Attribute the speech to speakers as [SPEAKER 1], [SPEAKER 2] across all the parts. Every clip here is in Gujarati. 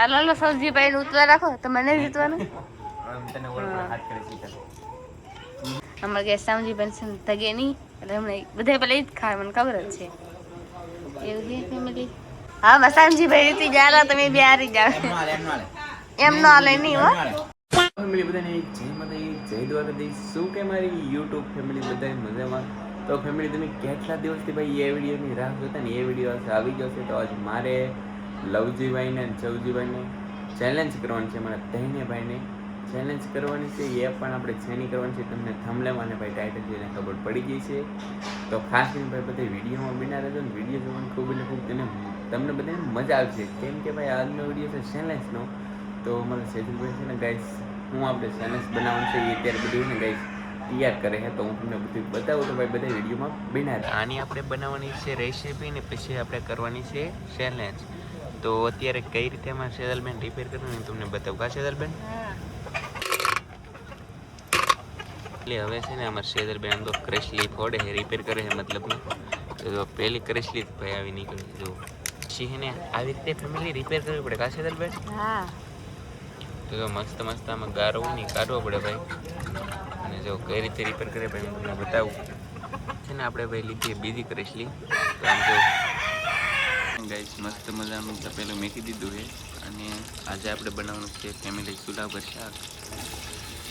[SPEAKER 1] હાલો સૌજી ભાઈ ઉતવા રાખો તમને જીતવાનું અમારે કે સામજી પેન્શન તગે નહીં એટલે હમણાં બધા પેલા એ જ ખાય મને ખબર જ છે એવું છે ફેમિલી હા મસામજી ભાઈ રીતિ જારા તમે બી હારી જાવ એમ નો હાલે નહીં હો
[SPEAKER 2] ફેમિલી બધાને જય માતા જય દ્વારકાધીશ શું કે મારી યુટ્યુબ ફેમિલી બધા મજામાં તો ફેમિલી તમે કેટલા દિવસથી ભાઈ એ વિડીયોની રાહ જોતા ને એ વિડીયો આવી ગયો છે તો આજ મારે લવજીભાઈને અને ચવજીભાઈને ચેલેન્જ કરવાની છે મારા તહેને ભાઈને ચેલેન્જ કરવાની છે એ પણ આપણે છેની કરવાની છે તમને થંબનેલ અને ભાઈ ટાઇટલ જોઈને ખબર પડી ગઈ છે તો ખાસ કરીને ભાઈ બધા વિડીયોમાં બિના રહેજો ને વિડીયો જોવાની ખૂબ એટલે ખૂબ તમને બધાને મજા આવશે કેમ કે ભાઈ આજનો વિડીયો છે ચેલેન્જનો તો મારા સેજલભાઈ છે ને ગાઈસ હું આપણે ચેલેન્જ બનાવવાનું છે એ અત્યારે બધું ને ગાઈસ તૈયાર કરે છે તો હું તમને બધું બતાવું તો ભાઈ બધા વિડીયોમાં બિના આની આપણે બનાવવાની છે રેસીપી ને પછી આપણે કરવાની છે ચેલેન્જ તો અત્યારે કઈ રીતે અમારે સેજલબેન રિપેર કરવાનું તમને બતાવું કા સેજલબેન એટલે હવે છે ને અમારે સેજલબેન આમ તો ક્રેશલી ફોડે છે રિપેર કરે છે મતલબમાં તો પહેલી ક્રેશલી ભાઈ આવી નીકળી જો પછી છે ને આવી રીતે ફેમિલી રિપેર કરવી પડે કા સેજલબેન
[SPEAKER 1] હા
[SPEAKER 2] તો મસ્ત મસ્ત આમાં ગારવું નહીં કાઢવો પડે ભાઈ અને જો કઈ રીતે રિપેર કરે ભાઈ હું તમને બતાવું છે ને આપણે ભાઈ લીધી બીજી ક્રેશલી તો આમ જો ગાઈસ મસ્ત મજાનું તપેલું મેકી દીધું છે અને આજે આપણે બનાવવાનું છે ફેમિલી ચૂલા પર શાક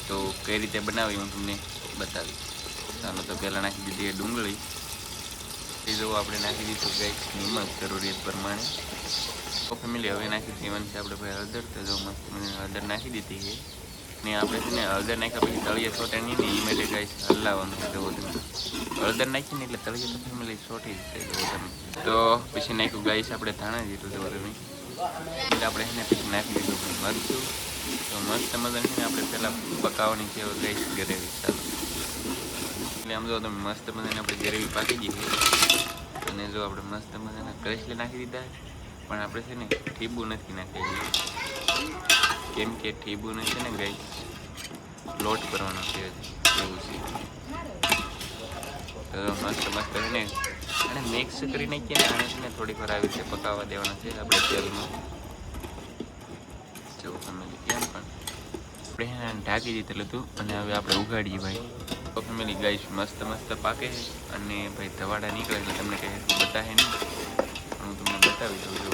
[SPEAKER 2] તો કઈ રીતે બનાવી હું તમને બતાવીશ ચાલો તો પહેલાં નાખી દીધી ડુંગળી એ જો આપણે નાખી દીધું ગાઈસ નિમક જરૂરિયાત પ્રમાણે તો ફેમિલી હવે નાખી દેવાની છે આપણે ભાઈ હળદર તો જો મસ્ત હળદર નાખી દીધી છે ને આપણે છે ને હળદર નાખ્યા પછી તળિયે છોટે નહીં ને એ માટે ગાઈસ હલાવવાનું છે જો તમે હળદર નાખી ને એટલે તળિયે તો ફેમિલી છોટી જશે જો તમે તો પછી નાખ્યું ગાઈસ આપણે ધાણા જીરું જો તમે એટલે આપણે એને પછી નાખી દીધું મરચું તો મસ્ત મજાની ને આપણે પહેલાં પકાવવાની છે ગાઈસ ગ્રેવી ચાલો એટલે આમ જો તમે મસ્ત મજાની આપણે ગ્રેવી પાકી દીધી અને જો આપણે મસ્ત મજાના ક્રેશલી નાખી દીધા પણ આપણે છે ને ઠીબું નથી નાખેલું કેમ કે ઠીબુને છે ને ગાઈસ લોટ કરવાનો છે એવું છે તો મસ્ત મસ્ત છે ને અને મિક્સ કરી નાખીએ ને આને છે ને થોડીક વાર આવી રીતે પકાવવા દેવાના છે આપણે તેલમાં જો ફેમિલી કેમ પણ આપણે એને ઢાંકી દીધેલું હતું અને હવે આપણે ઉગાડીએ ભાઈ તો ફેમિલી ગાઈસ મસ્ત મસ્ત પાકે અને ભાઈ ધવાડા નીકળે એટલે તમને કંઈ એટલું બતાવે નહીં હું તમને બતાવી દઉં જો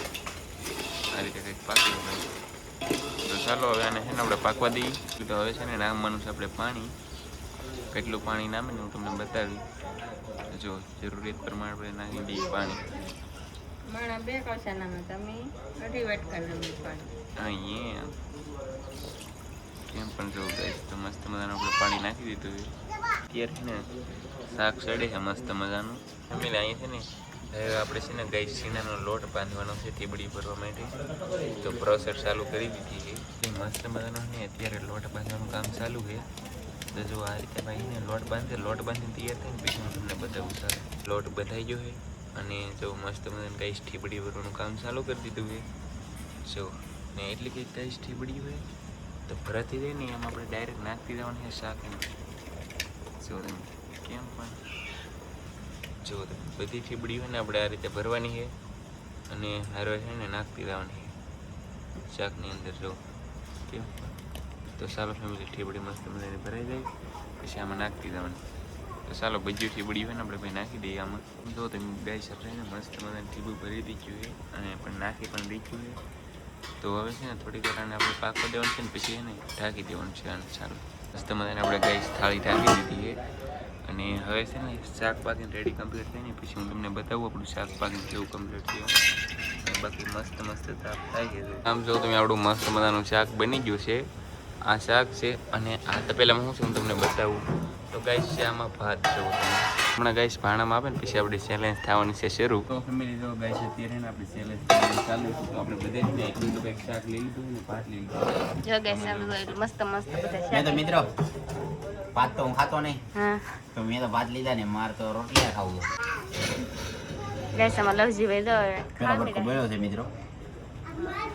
[SPEAKER 2] આ રીતે કંઈક પાકે ભાઈ તો ચાલો હવે આને છે ને આપણે પાકવા દઈએ તો હવે છે ને નામવાનું છે આપણે પાણી કેટલું પાણી નામે ને હું તમને બતાવી જો જરૂરિયાત પ્રમાણે આપણે નાખી દઈએ પાણી અહીંયા કેમ પણ જો ગાઈસ તો મસ્ત મજાનું આપણે પાણી નાખી દીધું અત્યારે છે ને શાક ચડે છે મસ્ત મજાનું ફેમિલી અહીંયા છે ને હવે આપણે છે ને ગાઈસ સીણાનો લોટ બાંધવાનો છે તીબડી ભરવા માટે તો પ્રોસેસ ચાલુ કરી દીધી છે મસ્ત મજાનો ને અત્યારે લોટ બાંધવાનું કામ ચાલુ છે તો જો આ રીતે ભાઈ ને લોટ બાંધીને તૈયાર થઈને પછી હું તમને બતાવું સારું લોટ બંધાઈ ગયો છે અને જો મસ્ત મજાને ગાઈસ ઠીબડી ભરવાનું કામ ચાલુ કરી દીધું છે જો ને એટલી કંઈક ગાઈસ ઠીબડી હોય તો ભરાતી જાય ને એમ આપણે ડાયરેક્ટ નાખતી જવાનું છે શાક એમ જો તમે કેમ પણ જો બધી ઠીબડી હોય ને આપણે આ રીતે ભરવાની છે અને હારો છે ને નાખતી જવાની છે શાકની અંદર જો કેમ તો ચાલો ફેમિલી ઠીબડી મસ્ત મજાની ભરાઈ જાય પછી આમાં નાખતી જવાની તો ચાલો બધી ઠીબડી હોય ને આપણે ભાઈ નાખી દઈએ આમાં જો તમે ગાઈસ આપણે ને મસ્ત મજાની ઠીબું ભરી દીધું છે અને પણ નાખી પણ દીધું છે તો હવે છે ને થોડીક વાર આને આપણે પાકવા દેવાનું છે ને પછી એને ઢાંકી દેવાનું છે આને ચાલો મસ્ત મજાને આપણે ગાઈસ થાળી ઢાંકી દીધી છે અને હવે છે ને શાક પાકીને રેડી કમ્પ્લીટ થઈને પછી હું તમને બતાવું આપણું શાક પાકીને કેવું કમ્પ્લીટ થયું બાકી મસ્ત મસ્ત તાપ થાય છે આમ જો તમે આપણું મસ્ત મજાનું શાક બની ગયું છે આ શાક છે અને આ તો પહેલાં હું તમને બતાવું તો ગાઈસ છે આમાં ભાત જવો તમે હમણાં ગાઈસ ભાણામાં આવે ને પછી આપણી ચેલેન્જ થવાની છે શરૂ તો ફેમિલી જો ગાઈસ અત્યારે ને આપણી ચેલેન્જ ચાલુ છે તો આપણે બધે ને એટલું તો કંઈક શાક લઈ લીધું ને ભાત લઈ લીધું
[SPEAKER 1] જો ગાઈસ મસ્ત મસ્ત બધા
[SPEAKER 3] મેં તો મિત્રો ભાત તો હું ખાતો નહીં
[SPEAKER 1] હા
[SPEAKER 3] તો મેં તો ભાત લીધા ને માર તો રોટલી ખાવું
[SPEAKER 1] ગાઈસ આમાં લવજી ભાઈ દો
[SPEAKER 3] પેલા બટકો બોલ્યો છે મિત્રો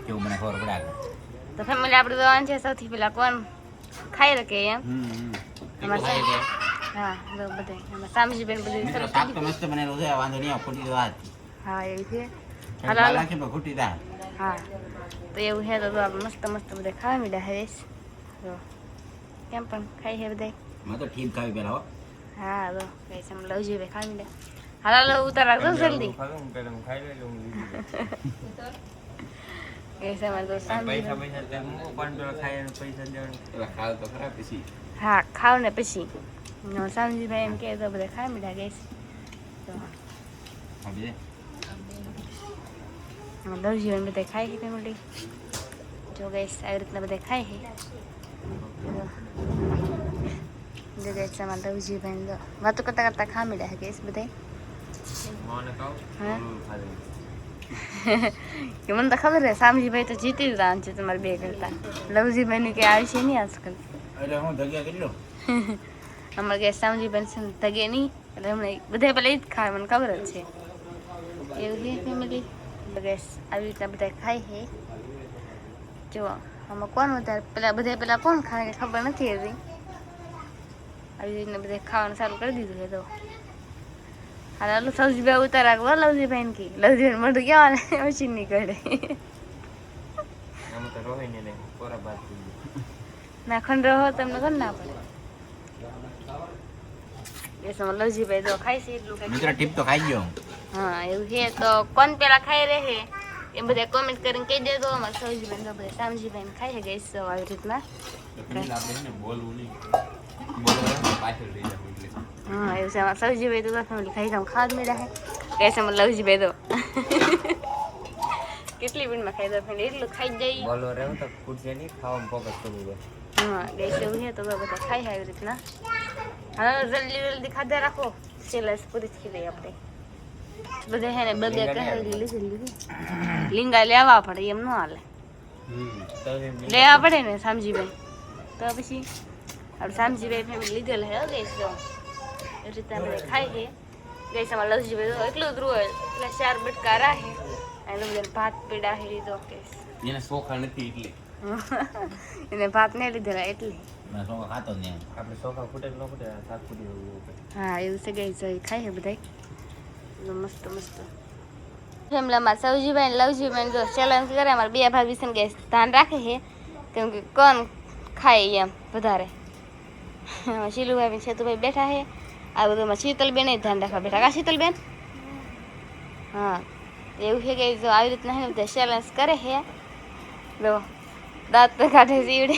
[SPEAKER 3] કેવું મને ખબર પડે
[SPEAKER 1] તો ફેમિલી આપણે દોવાનું છે સૌથી પહેલા કોણ ખાઈ શકે એમ હા બધા એમાં સામજી બેન બધું સરસ
[SPEAKER 3] શાક તો મસ્ત બનેલું છે વાંધો નહીં ખોટી વાત
[SPEAKER 1] હા એવી છે
[SPEAKER 3] હાલો ખૂટી દા
[SPEAKER 1] હા તો એવું છે તો આપણે મસ્ત મસ્ત બધા ખાવા મીડા હે તો કેમ પણ ખાઈ છે બધા
[SPEAKER 3] મેં તો ઠીક ખાવી પેલા હો.
[SPEAKER 1] હા તો કઈ છે લવજી ભાઈ ખાવા મીડા હાલો લો ઉતાર રાખજો જલ્દી કઈ છે મારે તો હા ખાવ ને પછી સામજીભાઈ એમ કે તો બધા ખાવા મીડા ગઈ તો લવજી બધા ખાય છે ફેમિલી જો ગઈશ આવી રીતના બધા ખાય છે જો ગઈશ અમારા લવજીભાઈ તો વાતો કરતા કરતા ખા મીડા છે ગઈશ બધા કે મને તો ખબર હે સામજીભાઈ તો જીતી જ છે તમારે બે કરતા લવજીભાઈની કે આવશે નહીં આજકાલ
[SPEAKER 3] એટલે હું જગ્યા કરી લો.
[SPEAKER 1] અમારે ગેસ સામજીભાઈ છે ને તગે નહીં એટલે હમણાં બધા પેલા એ જ ખાય મને ખબર જ છે એવું છે ફેમિલી ગેસ આવી રીતના બધા ખાય છે જો આમાં કોણ વધારે પેલા કોણ ખાય કે ખબર નથી હજી આવી રીતના બધા ખાવાનું ચાલુ કરી દીધું છે તો હાલો સૌજીભાઈ ઉતાર રાખવો લવજીભાઈ ને કી લવજીભાઈ મોઢું કેવા મશીન નીકળે ના ખંડ રહો તમને કોણ ના પડે લવજીભાઈ તો ખાય છે એટલું
[SPEAKER 3] મિત્ર ટીપ તો ખાઈ ગયો.
[SPEAKER 1] હા એવું છે તો કોણ પેલા ખાઈ રહે એ બધા કોમેન્ટ કરીને કહી દેજો અમારે સૌજીભાઈ તો બધા સામજીભાઈ ખાઈ છે ગઈ આવી રીતના હા એવું છે અમારે સૌજીભાઈ તો ફેમિલી ખાઈ કામ ખાવા જ મેળા છે કઈ છે અમારે લવજીભાઈ તો કેટલી મિનિટમાં ખાઈ દો ફેમિલી એટલું ખાઈ જ જઈએ હા ગઈ એવું છે તો બધા ખાઈ આવી રીતના હા જલ્દી જલ્દી ખાધા રાખો સેલસ પૂરી જ ખીલી આપણે બધા હે ને બબે કહેલી લીધી લીંગા લેવા પડે એમ ન હાલે લેવા પડે ને સામજીભાઈ તો પછી આપણે સામજીભાઈ ફેમિલી લીધેલ હે ગઈશ તો એ રીતે આપણે ખાઈ છે ગઈશ અમારે લવજીભાઈ તો એટલું જ રોય એટલે 4 બટકા રાખે અને બધા ભાત પીડા હે લીધો કેસ
[SPEAKER 3] એને સોખા નથી એટલે
[SPEAKER 1] એને ભાત નહીં લીધેલા એટલે
[SPEAKER 3] મેં સોખા ખાતો જ નહીં.
[SPEAKER 1] હા એવું છે ગઈ જઈ ખાઈ છે બધા મસ્ત મસ્ત ફેમિલીમાં સૌજીભાઈ લવજીભાઈ જો ચેલેન્જ કરે અમારે બે ભાગ વિશે ગેસ ધ્યાન રાખે છે કેમ કે કોણ ખાય એમ વધારે શીલુભાઈ છેતુભાઈ બેઠા છે આ બધું શીતલબેન ધ્યાન રાખવા બેઠા કા શીતલબેન હા એવું છે કે જો આવી રીતના છે ને બધા ચેલેન્જ કરે છે જો દાંત તો કાઢે સીવડે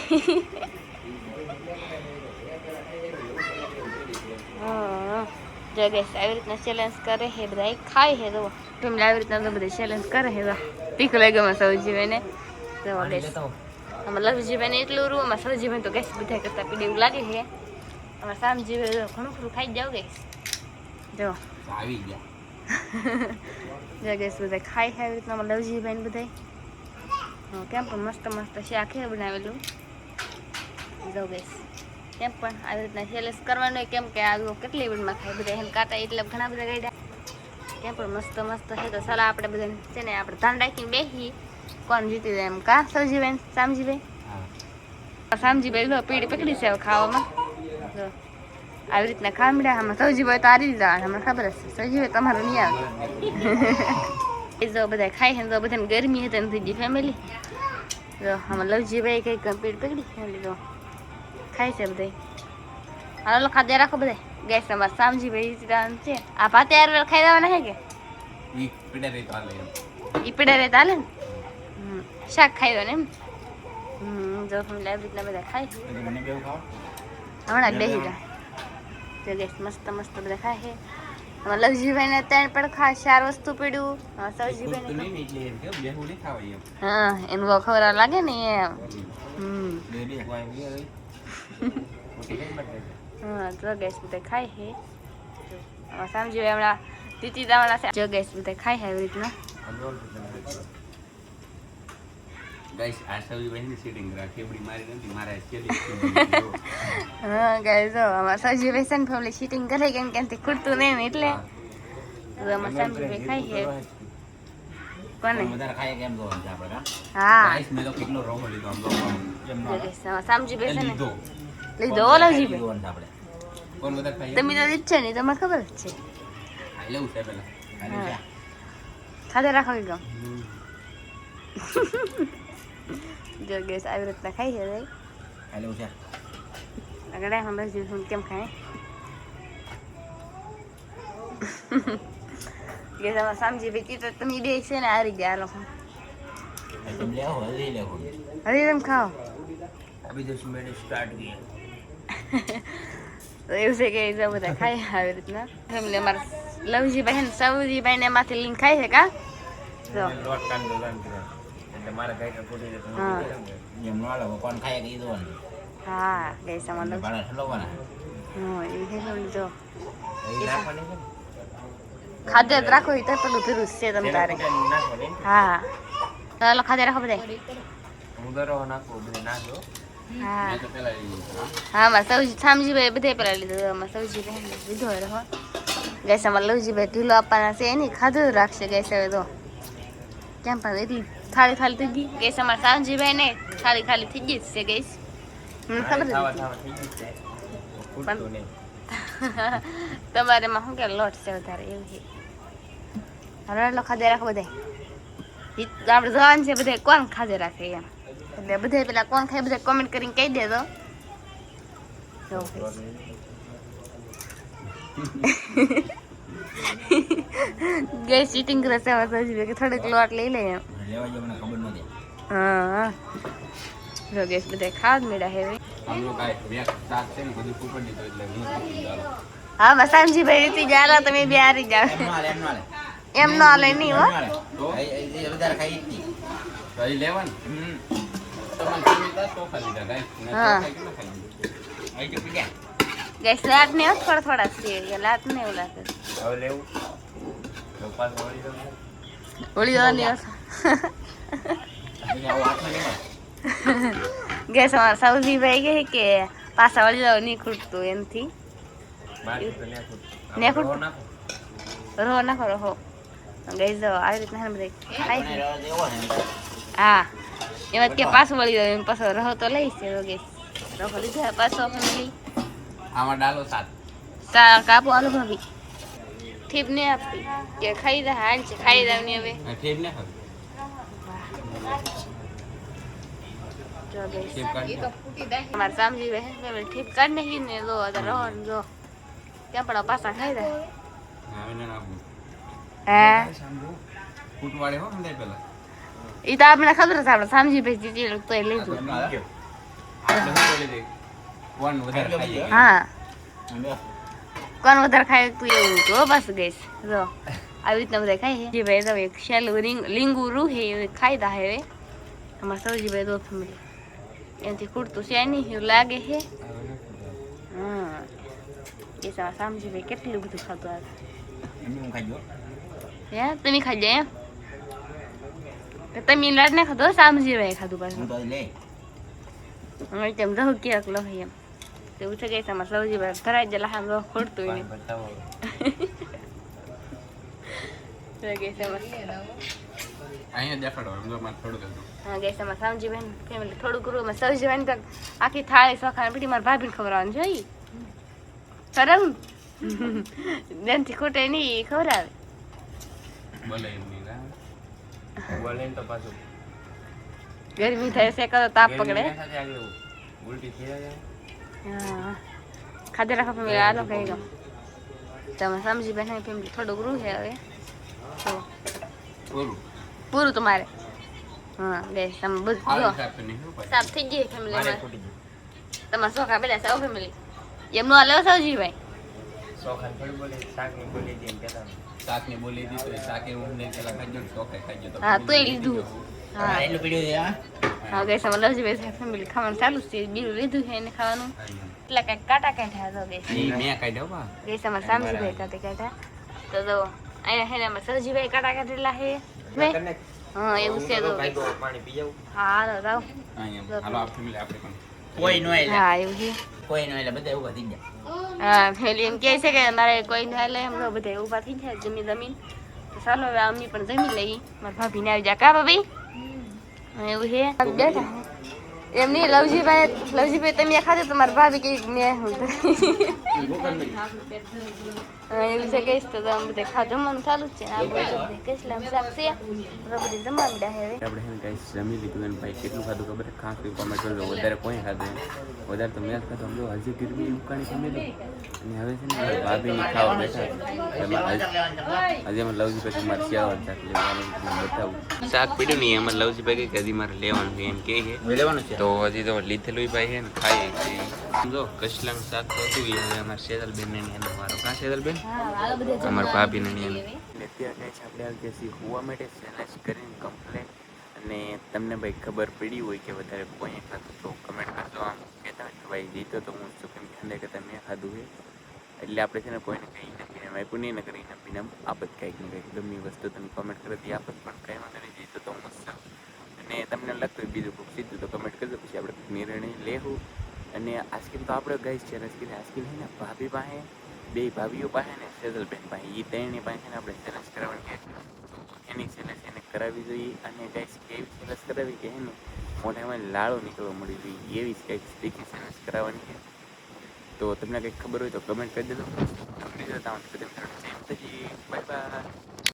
[SPEAKER 1] જો ગેસ આવી રીતના ચેલેન્જ કરે છે બધા ખાય છે તો ફેમિલી આવી રીતના તો બધા ચેલેન્જ કરે છે તો તીખું લાગે અમારે સૌજીભાઈને તો ગેસ અમારે લવજીભાઈને એટલું રૂ અમારે સૌજીભાઈ તો ગેસ બધા કરતા પીડે એવું લાગે છે અમારે સામજીભાઈ તો ઘણું ખરું ખાઈ જાવ ગેસ જો
[SPEAKER 3] આવી ગયા.
[SPEAKER 1] જો ગેસ બધા ખાય છે આવી રીતના અમારે લવજીભાઈને બધા કેમ પણ મસ્ત મસ્ત શાક છે બનાવેલું જો ગેસ કેમ પણ આવી રીતના ચેલેન્જ કરવાનું કેમ કે આ કેટલી મિનિટમાં ખાય બધા એમ કાંટા એટલે ઘણા બધા ગાડ્યા કેમ પણ મસ્ત મસ્ત છે તો સલાહ આપણે બધાને છે ને આપણે ધ્યાન રાખીને બેસી કોણ જીતી જાય એમ કા સૌજીભાઈ સામજીભાઈ સામજીભાઈ લો પીડી પકડી છે ખાવામાં જો આવી રીતના ખામડા આમાં સૌજીભાઈ તો હારી દીધા અમને ખબર હશે સૌજીભાઈ તમારું નહીં આવે જો બધા ખાય છે તો બધાને ગરમી હતી નથી જી ફેમિલી જો આમાં લવજીભાઈ કંઈક પીડ પકડી ફેમિલી જો ખાય છે બધા હાલો ખાધે રાખો બધા ગેસ અમારે સામજીભાઈ છે આ ભાતે યાર ખાઈ દેવાના છે કે
[SPEAKER 3] ઈ પીડા રે તો હાલે એમ.
[SPEAKER 1] ઈ પીડા રે તાલે ને શાક ખાઈ દો ને એમ જો ફેમિલી આવી રીતના બધા ખાય
[SPEAKER 3] એટલે મને કેવું ખાવ
[SPEAKER 1] હમણાં જ બેસી જાય તો ગેસ મસ્ત મસ્ત બધા ખાય છે અમારે લવજીભાઈને 3 પડખા 4 વસ્તુ પીડ્યું સૌજીભાઈને
[SPEAKER 3] તો નહીં એટલે એમ કે બેહુ નહીં ખાવાય એમ.
[SPEAKER 1] હા એનું બહુ ખબર લાગે ને એમ
[SPEAKER 3] બે કોઈ આવી
[SPEAKER 1] હા તો ગેસ બધા ખાય છે સમજી હમણાં તીતી દાવાના છે જો ગેસ બધા ખાય છે આવી રીતના
[SPEAKER 3] ગાઈસ આ સૌજી બહેનની સીટિંગ રાખી એબડી મારી નથી મારા સ્કેલિંગ
[SPEAKER 1] હા ગાઈસ જો અમાર સૌજી બેસન ફેમિલી સીટિંગ કરે કેમ કે તે ખૂટતું નહીં ને એટલે તો અમાર સામજી ખાય છે કોને
[SPEAKER 3] વધારે ખાય કેમ જો આપણે
[SPEAKER 1] હા
[SPEAKER 3] ગાઈસ મેં તો કેટલો રોમો લીધો આમ લોકો એમ
[SPEAKER 1] જો ગેસ સામજી બેસન
[SPEAKER 3] લીધો
[SPEAKER 1] લીધો ઓલાજી
[SPEAKER 3] આપણે કોણ વધારે ખાય
[SPEAKER 1] તમે તો ઈચ્છે નહીં તમને ખબર જ છે
[SPEAKER 3] ખાઈ લેવું છે પેલા ખાઈ લેવું છે
[SPEAKER 1] ખાધે રાખો કે ગમ જો ગેસ આવી રીતના ખાઈ છે ભાઈ
[SPEAKER 3] હાલો છે
[SPEAKER 1] આગળ હું બસ હું કેમ ખાય ગેસ આમાં સમજી બેટી તો તમે બે છે ને હારી ગયા લોકો
[SPEAKER 3] तुम ले आओ हल्दी ले आओ
[SPEAKER 1] હરી તમે ખાઓ
[SPEAKER 3] अभी तो मैंने स्टार्ट किया
[SPEAKER 1] તો એવું છે કે એ બધા ખાય આવી રીતના ફેમિલી અમારા લવજી બહેન સૌજી ને એમાંથી લઈને ખાય છે કા જો
[SPEAKER 3] લોટ કાંદો લાંબી એટલે મારા ગાઈટર ફૂટી જતો
[SPEAKER 1] હા
[SPEAKER 3] એમ નો આલો કોણ ખાય કે ઈ દોન
[SPEAKER 1] હા ગેસ આમાં લવ
[SPEAKER 3] ભાડા ઠલવાના
[SPEAKER 1] હા એ છે ને જો
[SPEAKER 3] એ નાખવાની છે
[SPEAKER 1] ખાધે જ રાખો એ તો પેલું ધીરું છે તમ તારે
[SPEAKER 3] નાખવાની
[SPEAKER 1] હા ચાલો ખાધે રાખો બધા
[SPEAKER 3] ઉદરો નાખો બધું નાખો
[SPEAKER 1] હા
[SPEAKER 3] મેં તો પેલા લીધું
[SPEAKER 1] હા માં સૌજી સામજી ભાઈ બધે પેલા લીધું આમાં સૌજી બહેન લીધો રહો ગેસ આમાં લવજી ભાઈ ઢીલો આપવાના છે એની ખાધું રાખશે ગેસ હવે તો કેમ પણ એટલી થાળી ખાલી થઈ ગઈ ગેસ અમારા સામજી ભાઈ ને થાળી ખાલી થઈ ગઈ જ છે ગેસ મને ખબર
[SPEAKER 3] ખાવા
[SPEAKER 1] નથી
[SPEAKER 3] થઈ ગયું છે ફૂટતું નહીં
[SPEAKER 1] તમારે માં શું કે લોટ છે વધારે એવું છે હરડલો ખાધે રાખો બધા આપણે જવાનું છે બધા કોણ ખાધે રાખે એમ એટલે બધા પેલા કોણ ખાય બધા કોમેન્ટ કરીને કહી દેજો ગેસ ચીટિંગ કરે છે કે થોડીક લોટ લઈ લે એમ
[SPEAKER 3] લેવા જો મને ખબર નથી
[SPEAKER 1] હા જો ગેસ બધા ખાવા જ મેળા હે
[SPEAKER 3] આમ લોકો આ વેક શાક છે ને બધું ઉપર દીધું એટલે હું ચાલો
[SPEAKER 1] હા મસામજી ભાઈ રીતિ જાલા તમે બે હારી જાવ એમ નો હાલે નહીં હો
[SPEAKER 3] તો એ વધારે ખાઈ જ નહીં તો એ લેવાનું તમારે કેવી ચોખા લીધા ગાય
[SPEAKER 1] હા.
[SPEAKER 3] કેટલા ખાઈ આઈ કે પીડ્યા
[SPEAKER 1] ગેસ લાટ ને થોડા થોડા છે લાટ ને એવું લાગે
[SPEAKER 3] હવે લેવું તો પાસ વળી જવું
[SPEAKER 1] ઓળી ઓલી
[SPEAKER 3] અહીંયા હાથમાં લેવા
[SPEAKER 1] ગેસ અમારા સૌજી ભાઈ કહે કે પાછા વળી જાવ નહીં ખૂટતું એમથી
[SPEAKER 3] બાકી તો ન્યા
[SPEAKER 1] ન્યા
[SPEAKER 3] ફૂટ
[SPEAKER 1] ફૂટ.
[SPEAKER 3] નાખો
[SPEAKER 1] રહો નાખો રહો ગઈ જાઓ આવી રીતના બધા ખાઈ છે.
[SPEAKER 3] દેવો ને
[SPEAKER 1] હા એમાં કે પાછું વળી જાવ એમ પાછો રહો તો લઈશ ગેસ રહો લીધા પાછો ફેમિલી
[SPEAKER 3] આમાં ડાલો સાત
[SPEAKER 1] સા કાપો આલો ભાભી ઠીપ ને આપી કે ખાઈ દા હાલ છે ખાઈ દાવ ને હવે
[SPEAKER 3] ઠીક ને હવે
[SPEAKER 1] જો ગેસ
[SPEAKER 3] ઠીક કાઢી
[SPEAKER 1] અમારે સામજી બહેન ફેમિલી ઠીપ કાઢ નાખી ને જો રહો ને જો ત્યાં પણ પાછા ખાઈ દે
[SPEAKER 3] હા એને નાખું
[SPEAKER 1] હે
[SPEAKER 3] ફૂટવાડે હો ને પેલા
[SPEAKER 1] એ તો આપણે ખબર છે આપણે સામજી ભાઈ જીતી તો એ લીધું
[SPEAKER 3] આપણે શું બોલી દે કોણ વધારે ખાઈ જાય
[SPEAKER 1] હા કોણ વધારે ખાય તું એવું તો બસ ગઈશ જો આવી રીતના બધા ખાય છે જે ભાઈ તો એક શેલું લીંગુ રૂ હે એ ખાઈ દા હવે અમારા સૌજી ભાઈ દો ફેમિલી એનાથી ખૂટતું છે નહીં એવું લાગે છે હા એ તમારા સામજી ભાઈ કેટલું બધું ખાતું આવે
[SPEAKER 3] હું ખાઈ
[SPEAKER 1] હે તમે ખાઈ જાય એમ તો તમે લાડ ને ખાધો સામજી ભાઈ ખાધું પાછું
[SPEAKER 3] તો લે
[SPEAKER 1] હવે તેમ રહું ક્યાંક લો એમ એવું છે કે તમારે સૌજી ભાઈ ધરાઈ જાય લામ રહો ખૂટતું નહીં
[SPEAKER 3] અહીંયા દેખાડો સમજો મારે થોડું કરું
[SPEAKER 1] હા ગેસ અમારે સામજી બેન ફેમિલી થોડું કરું અમે સૌજી બેન તો આખી થાળી સોખા પીટી મારા ભાભીને ખવડાવવાનું જોઈ ખરાબ બેનથી ખૂટે નહીં ખવડાવે
[SPEAKER 3] બોલે એમ નહીં બોલે તો પાછું
[SPEAKER 1] ગરમી થાય છે કરો તાપ પકડે
[SPEAKER 3] ઉલટી થઈ જાય
[SPEAKER 1] હા ખાધે રાખો ફેમિલી આલો ખાઈ ગયો તમે સમજી બેન ફેમિલી થોડુંક રૂ છે હવે તો
[SPEAKER 3] બોલું
[SPEAKER 1] પૂરું તમારે હા ગેસ તમે બધું જો
[SPEAKER 3] સાફ તો નહીં શું પાછું
[SPEAKER 1] સાફ થઈ ગઈ ફેમિલી
[SPEAKER 3] મારે
[SPEAKER 1] અમારે
[SPEAKER 3] ફૂટી ગયું
[SPEAKER 1] તમારા સોખા બેડા સૌ ફેમિલી એમનું હાલે સૌજી ભાઈ
[SPEAKER 3] શાકની બોલી દીધી તો શાકે હું ને પેલા ખાઈ ગયો શોખે ખાઈ ગયો
[SPEAKER 1] હા તો એ લીધું હા
[SPEAKER 3] એટલું પીડ્યું છે
[SPEAKER 1] હા ગેસ અમારે લવજી ભાઈ ફેમિલી ખાવાનું ચાલુ છે બીજું લીધું છે એને ખાવાનું એટલે કાંઈક કાંટા કાઢ્યા તો ગેસ
[SPEAKER 3] મેં કાઢ્યો બા
[SPEAKER 1] ગેસ અમારે સામજીભાઈ કાંટે કાઢ્યા તો જો અહીંયા હે ને અમારે સરજીભાઈ કાંટા કાઢેલા છે હા એવું છે તો
[SPEAKER 3] પાણી પી જાવ
[SPEAKER 1] હા હાલો જાઓ
[SPEAKER 3] અહીંયા હાલો આપ ફેમિલી આપણે પણ
[SPEAKER 2] કોઈ નો
[SPEAKER 1] હા એવું છે
[SPEAKER 2] કોઈ નો એટલે બધા ઉભા થઈ ગયા
[SPEAKER 1] હા ફેમિલી એમ કહે છે કે મારે કોઈ ના લે એમ બધા ઊભા થઈ જાય જમી જમીન તો ચાલો હવે અમ્મી પણ જમી લઈ મારા ભાભીને આવી જા કા ભાભી એવું છે બેઠા એમ નહીં લવજીભાઈ તમે ખાધું તમારા ભાભી કઈ મેં હું એવું છે કહીશ તો તમે બધે જમવાનું ચાલુ જ છે ને આ બધું કઈસલામ શાક છે બધે જમવા મીડા હવે
[SPEAKER 2] આપણે છે ને કાંઈ જમી લીધું એને ભાઈ કેટલું ખાધું ખબર છે ખાંખરી કોમેન્ટ કરજો વધારે કોઈ ખાધું વધારે તો મેં જ ખાધું સમજો હજી ગીરવી ઉકાળી જમેલું અને હવે છે ને ભાભીની ખાવા બેઠા હજી એમાં લવજી પછી મારે શિયાળા શાક લેવાનું બતાવું શાક પીડ્યું નહીં એમાં લવજી ભાઈ કે હજી મારે લેવાનું છે એમ કે છે
[SPEAKER 3] લેવાનું છે
[SPEAKER 2] તો હજી તો લીધેલું ભાઈ છે ને ખાઈએ છીએ સમજો કચલાનું શાક તો હતું એ હવે અમારા શેતલબેન ને એનો મારો કાં શેતલબેન અમારા ભાભી ને એનું અત્યારે કહે છે આપણે આવી ગયા છીએ હોવા માટે ચેલેન્જ કરીને કમ્પ્લેટ અને તમને ભાઈ ખબર પડી હોય કે વધારે કોઈ ખાધું તો કમેન્ટ કરજો આમ કહેતા હોય કે ભાઈ જીતો તો હું શું કેમ ઠંડે કરતા મેં ખાધું છે એટલે આપણે છે ને કોઈને કંઈ નથી એમ આપ્યું નહીં ને કરી આપીને આપત કંઈક ને કંઈક ગમે વસ્તુ તમે કમેન્ટ કરી આપત પણ કંઈ વાંધો નહીં જીતો તો મસ્ત અને તમને લાગતું હોય બીજું કોઈ સીધું તો કમેન્ટ કરજો પછી આપણે નિર્ણય લેવું અને આઈસ્ક્રીમ તો આપણે ગઈ છે આઈસ્ક્રીમ છે ને ભાભી પાસે બે ભાભીઓ પાસે ને સેજલબેન પાસે એ ત્રણની પાસે ને આપણે ચેલેન્જ કરાવવાની કહે છે એની ચેલેન્જ એને કરાવવી જોઈએ અને ગાઈસ કેવી ચેલેન્જ કરાવી કે એને મોઢામાં લાળો નીકળવા મળી જોઈએ એવી જ કંઈક સ્ટીકી ચેલેન્જ કરાવવાની છે તો તમને કંઈક ખબર હોય તો કમેન્ટ કરી દેજો બાય બાય.